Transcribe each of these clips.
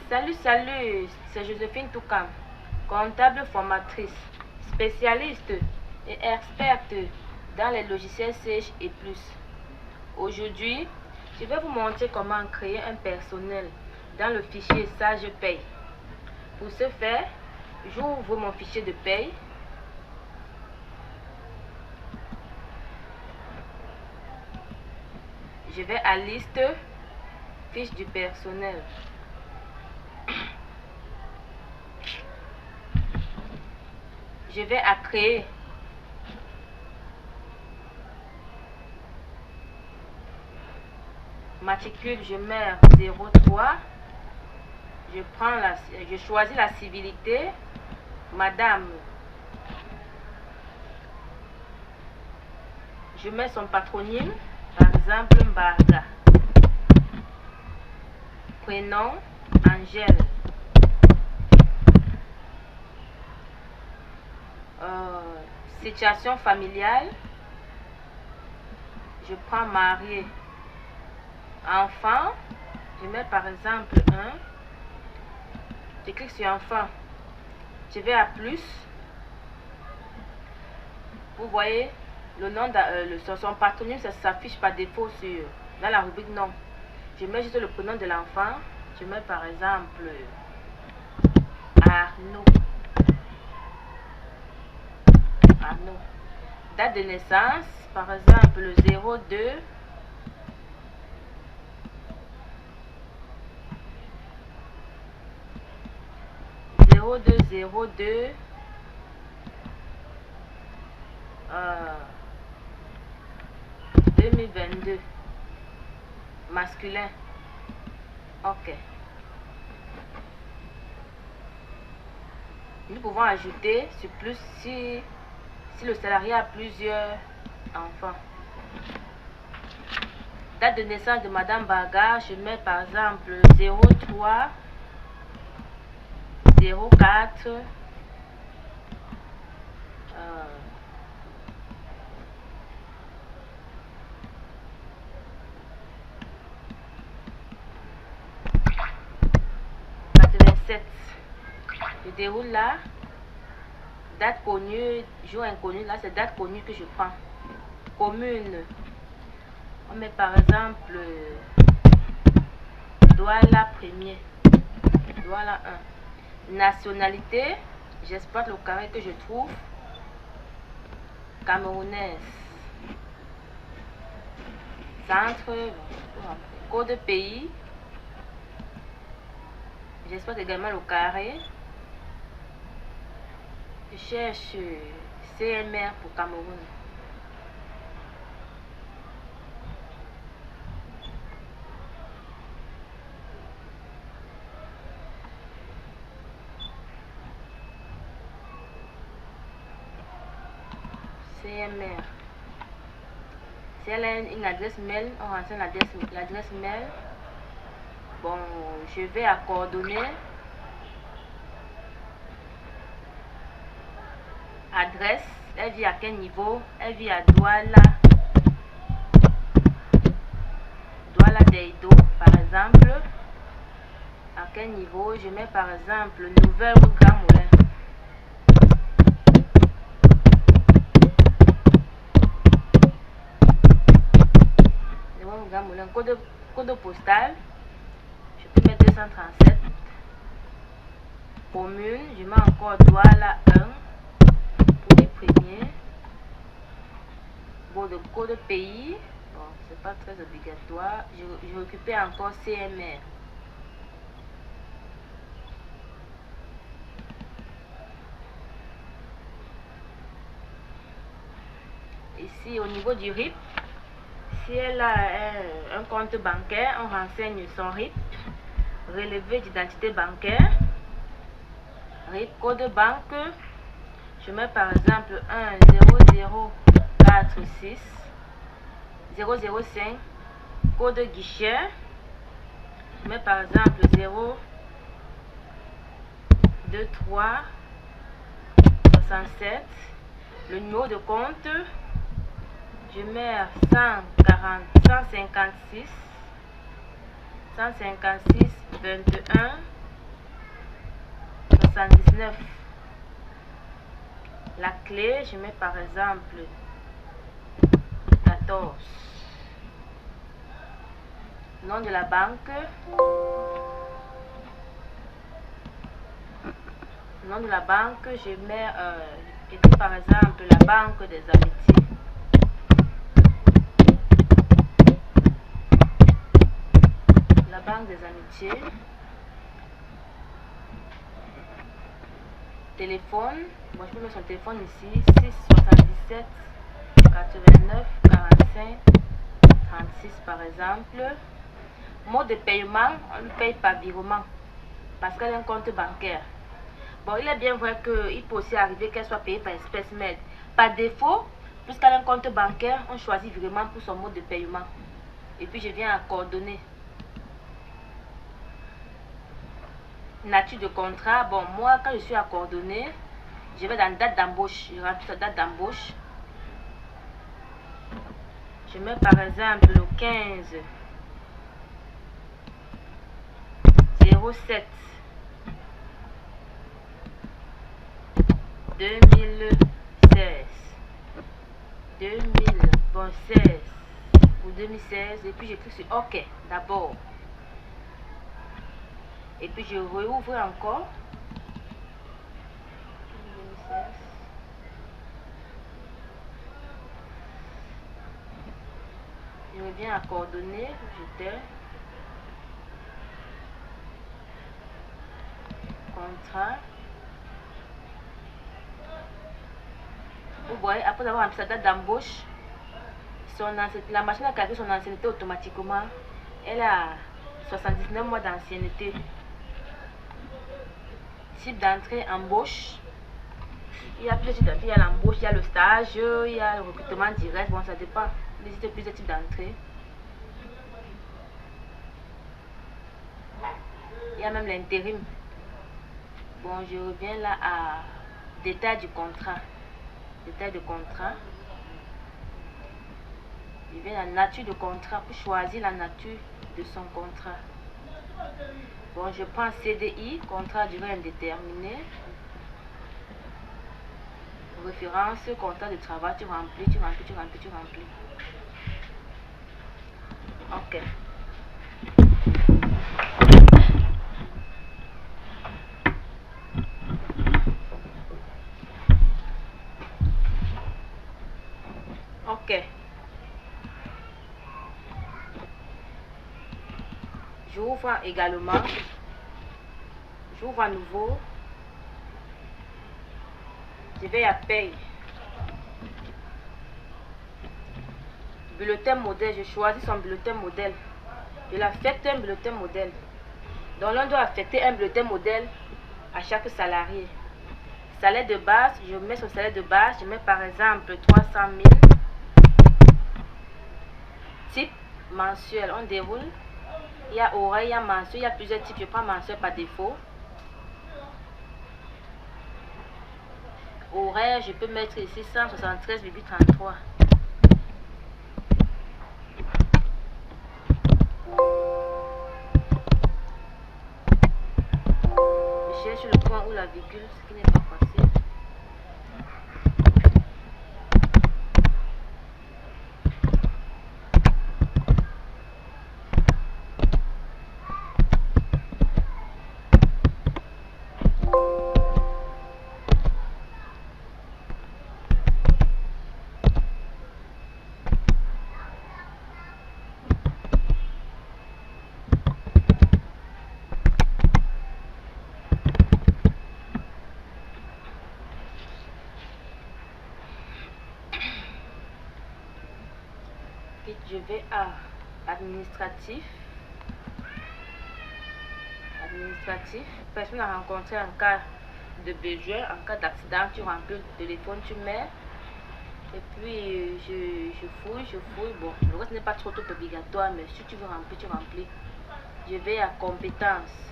Salut, c'est Joséphine Toukam, comptable formatrice, spécialiste et experte dans les logiciels Sage et Plus. Aujourd'hui, je vais vous montrer comment créer un personnel dans le fichier Sage Paye. Pour ce faire, j'ouvre mon fichier de paye. Je vais à liste, fiche du personnel. Je vais à créer. Matricule, je mets 03. Je choisis la civilité, madame. Je mets son patronyme, par exemple Mbarga. Prénom, Angèle. Situation familiale, je prends marié. Enfant, je mets par exemple 1. Je clique sur enfant. Je vais à plus. Vous voyez, le nom de son patronyme, ça s'affiche par défaut dans la rubrique nom. Je mets juste le prénom de l'enfant. Je mets par exemple Arnaud. Date de naissance, par exemple le 02 02 2022, masculin. Ok. Nous pouvons ajouter sur plus si le salarié a plusieurs enfants. Date de naissance de Madame Baga, je mets par exemple 03 04 87. Je déroule là. Date connue, jour inconnu, là c'est date connue que je prends. Commune, on met par exemple Douala 1er, Douala 1. Nationalité, j'exploite le carré que je trouve. Camerounaise. Centre, code pays, j'exploite également le carré. Je cherche CMR pour Cameroun. CMR. Si elle a une adresse mail, on renseigne l'adresse mail. Bon, je vais à coordonnées. Adresse, elle vit à quel niveau? Elle vit à Douala Deido, par exemple. À quel niveau? Je mets par exemple Nouvelle Route Grand Moulin. Code postal, je peux mettre 237. Commune, je mets encore Douala 1 pour les premiers. Bon, le code pays, bon, c'est pas très obligatoire. Je récupère encore CMR. Ici, au niveau du RIP, si elle a un compte bancaire, on renseigne son RIP, relevé d'identité bancaire, RIP, code banque, je mets par exemple 10046 005, code guichet, je mets par exemple 023 67, le numéro de compte, je mets 156 156 21 79. La clé, je mets par exemple 14. Nom de la banque. Nom de la banque, je mets par exemple la banque des amitiés. La banque des amitiés. Téléphone, bon, je peux mettre son téléphone ici, 677 89 45 36 par exemple. Mode de paiement, on ne paye pas virement parce qu'elle a un compte bancaire. Bon, il est bien vrai qu'il peut aussi arriver qu'elle soit payée par espèce, mais par défaut, puisqu'elle a un compte bancaire, on choisit virement pour son mode de paiement. Et puis je viens à coordonner. Nature de contrat, bon, moi quand je suis à coordonner, je vais dans date d'embauche, je rentre sa date d'embauche. Je mets par exemple le 15 07 2016 2016 pour 2016 et puis je clique sur OK d'abord. Et puis je rouvre encore. 2016. Je reviens à coordonner, j'étais contrat. Vous voyez, après avoir rempli sa date d'embauche, la machine a calculé son ancienneté automatiquement. Elle a 79 mois d'ancienneté. Type d'entrée, embauche. Il y a plusieurs types d'entrée. Il y a l'embauche, il y a le stage, il y a le recrutement direct. Bon, ça dépend. Il existe plusieurs types d'entrée. Il y a même l'intérim. Bon, je reviens là à détail du contrat. Détail de contrat. Je viens à la nature de contrat pour choisir la nature de son contrat. Bon, je prends CDI, contrat à durée indéterminée. Référence, contrat de travail, tu remplis, tu remplis, tu remplis, tu remplis. OK. OK. J'ouvre également. J'ouvre à nouveau. Je vais à paye. Bulletin modèle. Je choisis son bulletin modèle. Je l'affecte un bulletin modèle. Donc l'on doit affecter un bulletin modèle à chaque salarié. Salaire de base, je mets son salaire de base. Je mets par exemple 300 000. Type mensuel. On déroule. Il y a horaire, il y a mensuel. Il y a plusieurs types. Je prends mensuel par défaut. Horaire, je peux mettre ici 173,33. Je cherche le point ou la virgule, ce qui n'est pas facile. Je vais à administratif. Personne à rencontrer en cas de besoin, en cas d'accident, tu remplis le téléphone, tu mets. Et puis je fouille. Bon, le reste n'est pas trop obligatoire, mais si tu veux remplir, tu remplis. Je vais à compétences.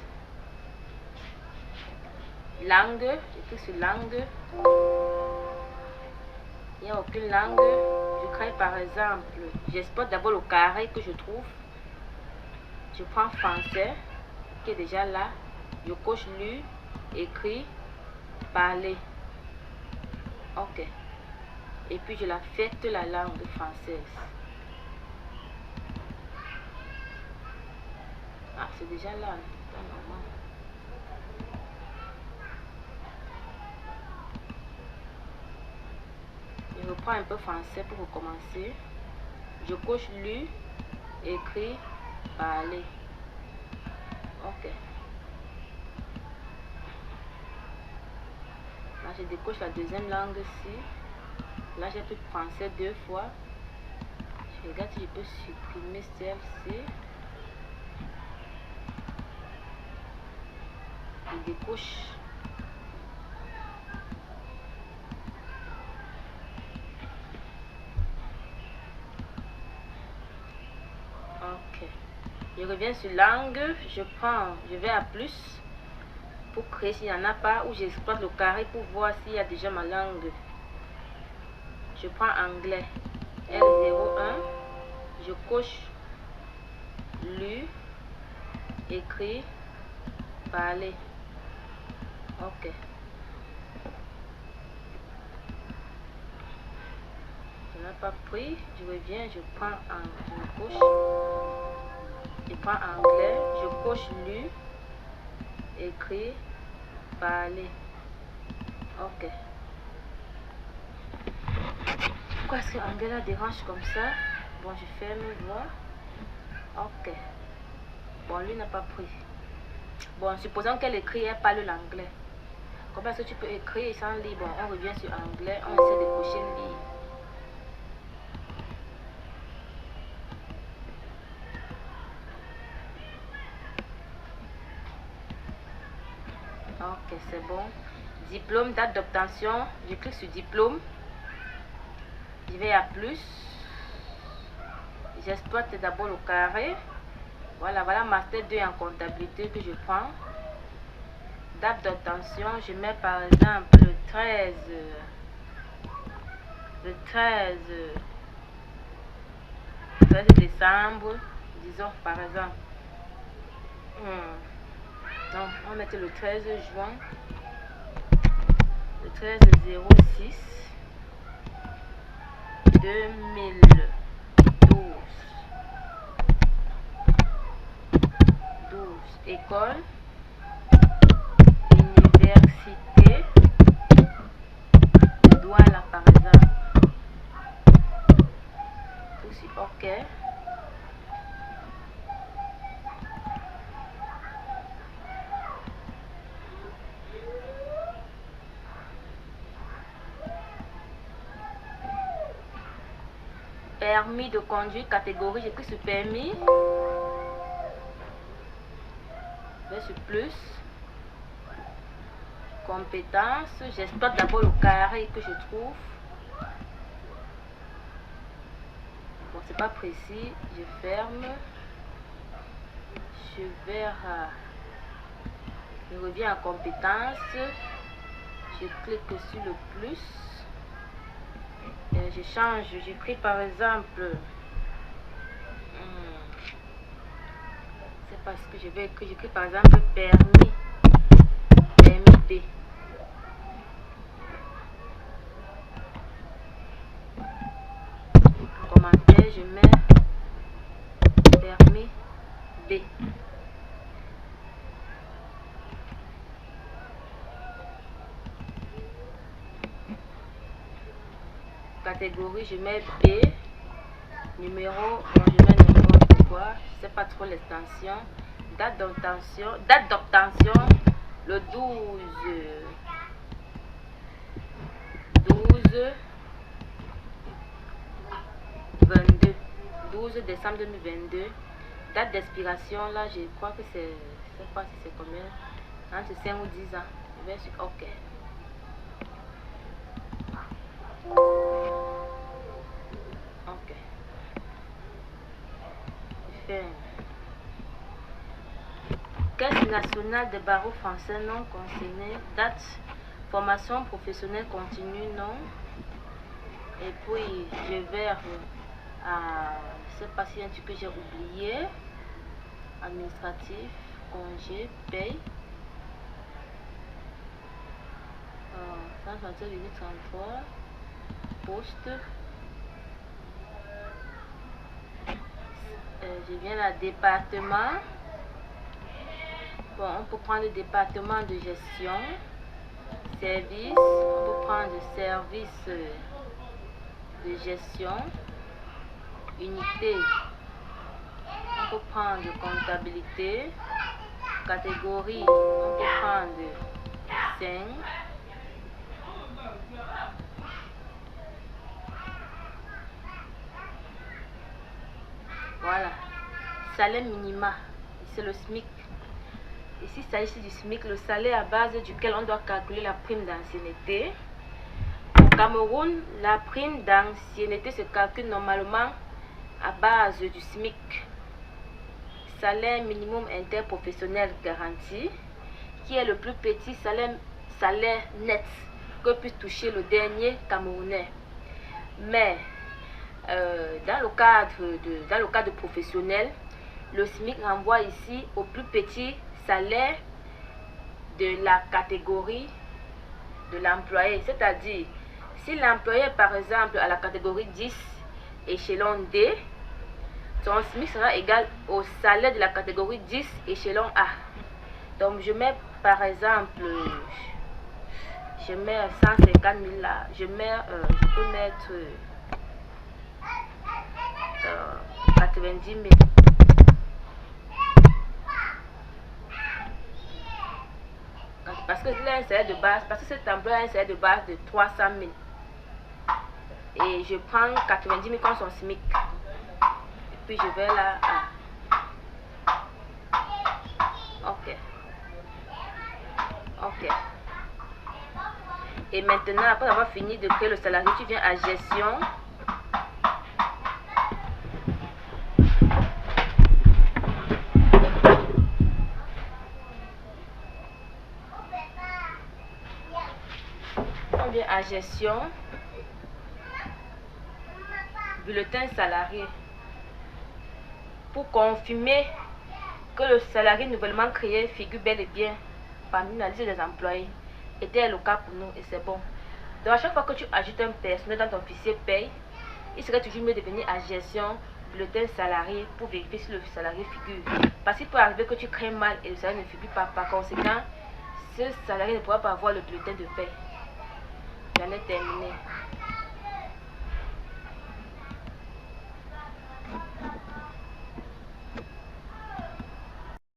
Langue, je clique sur langue. Il n'y a aucune langue. Je crée par exemple, j'exporte d'abord le carré que je trouve. Je prends français, qui est déjà là. Je coche lu. écrit, parler. Ok. Et puis je l'affecte la langue française. Ah, c'est déjà là. C'est normal. Je reprends un peu français pour recommencer. Je coche lu, écrit, parler. Ok. Là, je décoche la deuxième langue ici. Là, j'ai pris français 2 fois. Je regarde si je peux supprimer celle-ci. Je décoche. Ok. Je reviens sur langue. Je vais à plus pour créer s'il n'y en a pas, ou j'exploite le carré pour voir s'il y a déjà ma langue. Je prends anglais. L01. Je coche lu, écrit, parler. Ok. Je n'ai pas pris. Je reviens, je coche. Je prends anglais, je coche lu, écrit, parler. Ok. Pourquoi est-ce que anglais là dérange comme ça? Bon, je ferme, voir. Ok. Bon, lui n'a pas pris. Bon, supposons qu'elle écrit, elle parle l'anglais. Comment est-ce que tu peux écrire sans lire? Bon, on revient sur anglais, on essaie de cocher lire. Ok, c'est bon. Diplôme, date d'obtention. Je clique sur diplôme. Je vais à plus. J'exploite d'abord le carré. Voilà, master 2 en comptabilité que je prends. Date d'obtention, je mets par exemple le 13 décembre, disons par exemple. Non, on va mettre le 13 juin. Le 13 06 2012. École, université, Douala par exemple. Aussi ok. Permis de conduire, catégorie, j'ai pris sur permis. Je vais sur plus. Compétences, j'exploite d'abord le carré que je trouve. Bon, c'est pas précis, je ferme. Je reviens à compétences. Je clique sur le plus. Et je change, j'écris par exemple. C'est parce que je vais écrire, j'écris par exemple permis B. Commentaire, je mets permis B. Catégorie, je mets B. Numéro, bon, je mets numéro pourquoi, je sais pas trop l'extension. Date d'obtention, le 12 décembre 2022. Date d'expiration, là, je crois que c'est, je sais pas si c'est combien, entre 5 ou 10 ans. Je vais sur OK. OK. Caisse nationale des barreaux français non concerné. Date, formation professionnelle continue, non. Et puis, je vais à, je sais pas si un truc que j'ai oublié. Administratif, congé, paye. 168,33. Poste. Je viens à département. Bon, on peut prendre le département de gestion. Service. On peut prendre service de gestion. Unité. On peut prendre comptabilité. Catégorie. On peut prendre 5. Voilà. Salaire minima. C'est le SMIC. Ici, il s'agit du SMIC, le salaire à base duquel on doit calculer la prime d'ancienneté. Au Cameroun, la prime d'ancienneté se calcule normalement à base du SMIC. Salaire minimum interprofessionnel garanti, qui est le plus petit salaire net que puisse toucher le dernier Camerounais. Mais dans le cadre professionnel, le SMIC renvoie ici au plus petit salaire de la catégorie de l'employé. C'est-à-dire, si l'employé est par exemple à la catégorie 10, échelon D, son SMIC sera égal au salaire de la catégorie 10, échelon A. Donc, je mets par exemple, je mets 150 000 là. Je peux mettre 90 000. Parce que là, un salaire de base, parce que cet emploi a un salaire de base de 300 000. Et je prends 90 000 comme son SMIC. Et puis je vais là. Ok. Ok. Et maintenant, après avoir fini de créer le salarié, tu viens à gestion. On vient à gestion. Bulletin salarié. Pour confirmer que le salarié nouvellement créé figure bel et bien parmi la liste des employés. Était le cas pour nous et c'est bon. Donc à chaque fois que tu ajoutes un personnel dans ton fichier paye, il serait toujours mieux de venir à gestion, bulletin salarié pour vérifier si le salarié figure. Parce qu'il peut arriver que tu crées mal et le salarié ne figure pas. Par conséquent, ce salarié ne pourra pas avoir le bulletin de paye. J'en ai terminé.